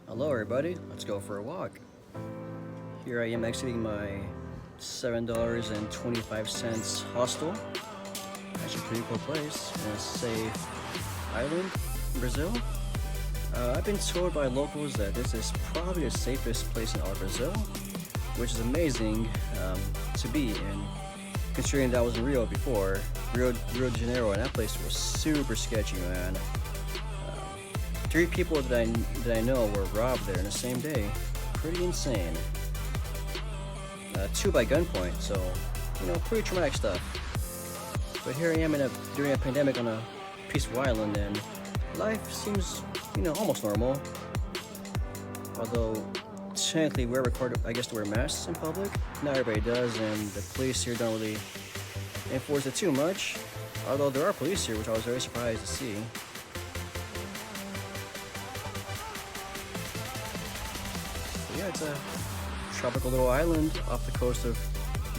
Hello everybody, let's go for a walk. Here I am exiting my $7.25 hostel. Actually a pretty cool place, in a safe island in Brazil. I've been told by locals that this is probably the safest place in all of Brazil, which is amazing to be in, considering that I was in Rio before. Rio de Janeiro, and that place was super sketchy, man. 3 people that I know were robbed there in the same day. Pretty insane. 2 by gunpoint, so pretty traumatic stuff. But here I am during a pandemic on a peaceful island, and life seems almost normal. Although technically we're required, I guess, to wear masks in public. Not everybody does, and the police here don't really enforce it too much. Although there are police here, which I was very surprised to see. Yeah, it's a tropical little island off the coast of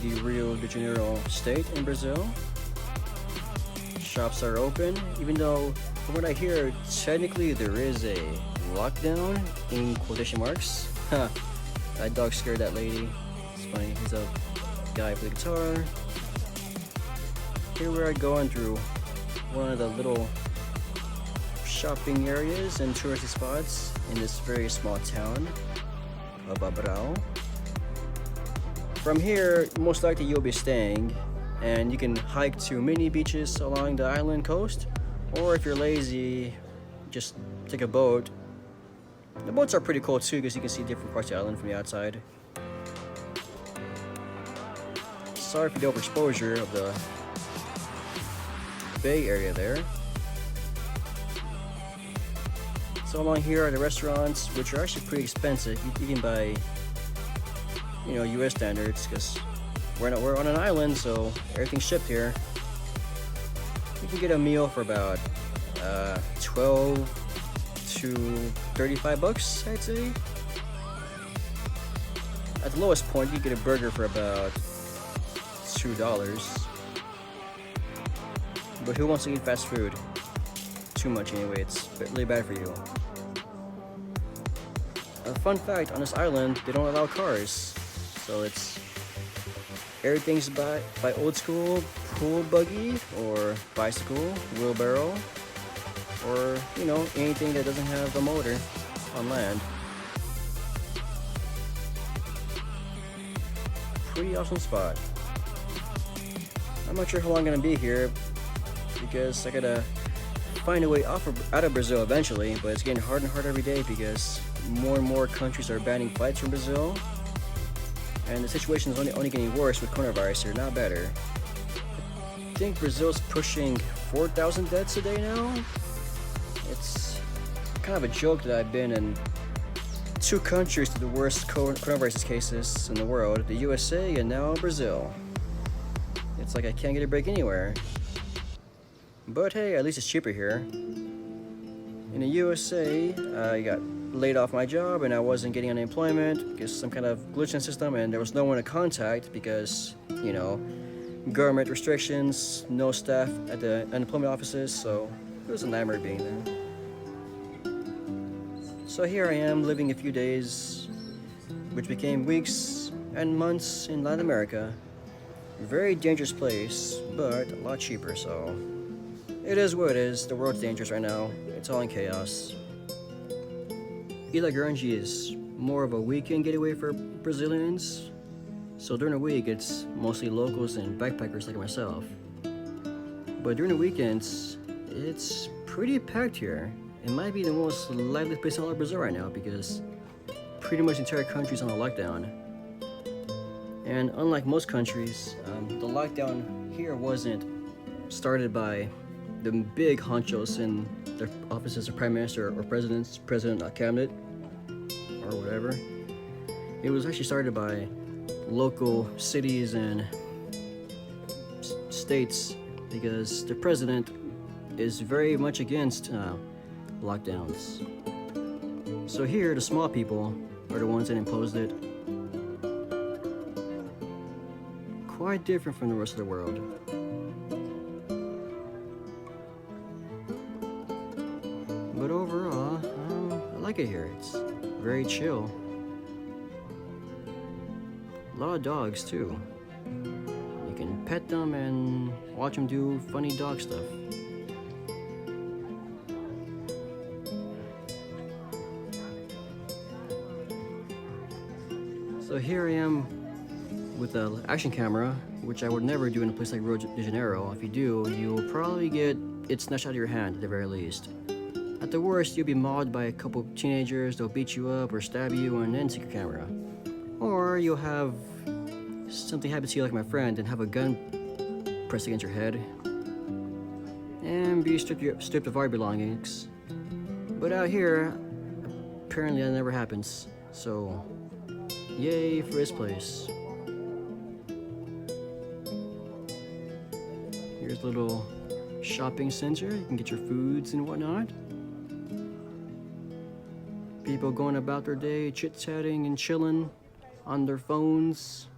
the Rio de Janeiro state in Brazil. Shops are open, even though from what I hear, technically there is a lockdown in quotation marks. That dog scared that lady. It's funny, he's a guy with a guitar. Here we are going through one of the little shopping areas and touristy spots in this very small town of Abrao. From here, most likely you'll be staying, and you can hike to many beaches along the island coast, or if you're lazy, just take a boat. The boats are pretty cool too, because you can see different parts of the island from the outside. Sorry for the overexposure of the bay area there. So along here are the restaurants, which are actually pretty expensive, even by US standards, because we're on an island, so everything's shipped here. You can get a meal for about 12 to 35 bucks, I'd say. At the lowest point, you get a burger for about $2. But who wants to eat fast food? Too much anyway, it's really bad for you. A fun fact, on this island, they don't allow cars. So everything's by old school pool buggy or bicycle, wheelbarrow, or anything that doesn't have a motor on land. Pretty awesome spot. I'm not sure how long I'm gonna be here because I gotta find a way out of Brazil eventually, but it's getting harder and harder every day because more and more countries are banning flights from Brazil. And the situation is only getting worse with coronavirus here, not better. I think Brazil's pushing 4,000 deaths a day now. It's kind of a joke that I've been in 2 countries with the worst coronavirus cases in the world, the USA and now Brazil. It's like I can't get a break anywhere. But hey, at least it's cheaper here. In the USA, I got laid off my job and I wasn't getting unemployment because some kind of glitch in the system, and there was no one to contact because, government restrictions, no staff at the unemployment offices, so it was a nightmare being there. So here I am living a few days, which became weeks and months in Latin America. Very dangerous place, but a lot cheaper, so it is what it is. The world's dangerous right now. It's all in chaos. Ilha Grande is more of a weekend getaway for Brazilians. So during the week, it's mostly locals and backpackers like myself. But during the weekends, it's pretty packed here. It might be the most lively place in all of Brazil right now because pretty much the entire country is on a lockdown. And unlike most countries, the lockdown here wasn't started by the big honchos in their offices of prime minister or president, cabinet, or whatever. It was actually started by local cities and states because the president is very much against lockdowns. So here, the small people are the ones that imposed it. Quite different from the rest of the world. But overall, I like it here. It's very chill. A lot of dogs too. You can pet them and watch them do funny dog stuff. So here I am with an action camera, which I would never do in a place like Rio De Janeiro. If you do, you'll probably get it snatched out of your hand at the very least. At the worst, you'll be mobbed by a couple teenagers, they'll beat you up or stab you and then take your camera. Or you'll have something happen to you like my friend and have a gun pressed against your head and be stripped of all your belongings. But out here, apparently that never happens, so yay for this place. Here's a little shopping center, you can get your foods and whatnot. People going about their day, chit-chatting and chilling on their phones.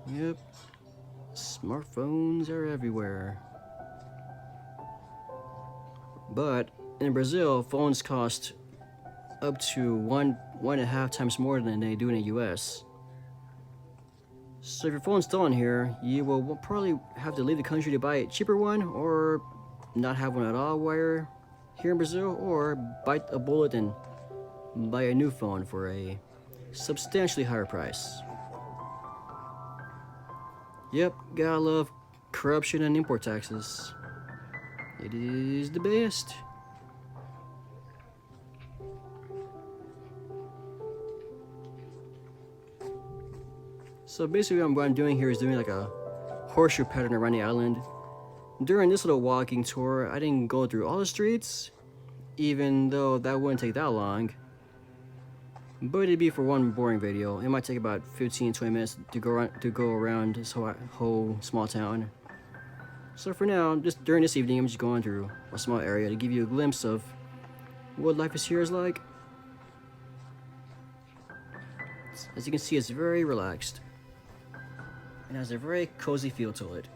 Yep, smartphones are everywhere. But in Brazil, phones cost up to one and a half times more than they do in the US. So if your phone's stolen here, you will probably have to leave the country to buy a cheaper one, or not have one at all while you're here in Brazil, or bite a bullet and buy a new phone for a substantially higher price. Yep, gotta love corruption and import taxes. It is the best. So basically what I'm doing here is doing like a horseshoe pattern around the island. During this little walking tour, I didn't go through all the streets, even though that wouldn't take that long. But it'd be for one boring video. It might take about 15-20 minutes to go around this whole small town. So for now, just during this evening, I'm just going through a small area to give you a glimpse of what life is here is like. As you can see, it's very relaxed and has a very cozy feel to it.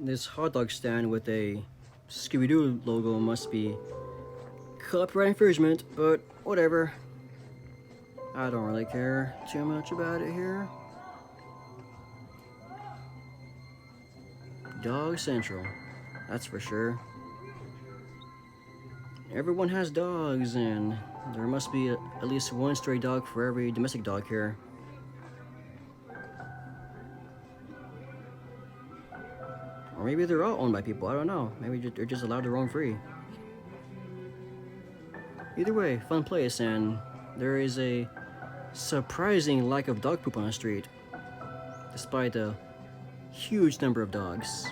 This hot dog stand with a Scooby-Doo logo must be copyright infringement, but whatever. I don't really care too much about it here. Dog Central, that's for sure. Everyone has dogs, and there must be at least one stray dog for every domestic dog here. Or maybe they're all owned by people, I don't know. Maybe they're just allowed to roam free. Either way, fun place, and there is a surprising lack of dog poop on the street, despite a huge number of dogs.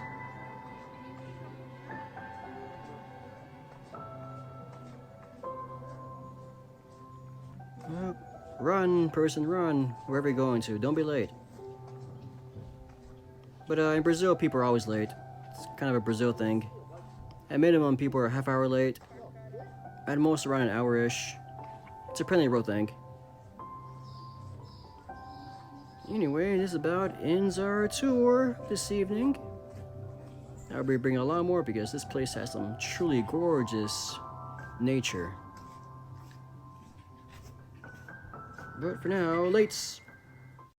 Run, person, run, wherever you're going to. Don't be late. But in Brazil, people are always late. It's kind of a Brazil thing. At minimum, people are a half hour late. At most, around an hour-ish. It's a friendly road thing. Anyway, this about ends our tour this evening. I'll be bringing a lot more because this place has some truly gorgeous nature. But for now, lates.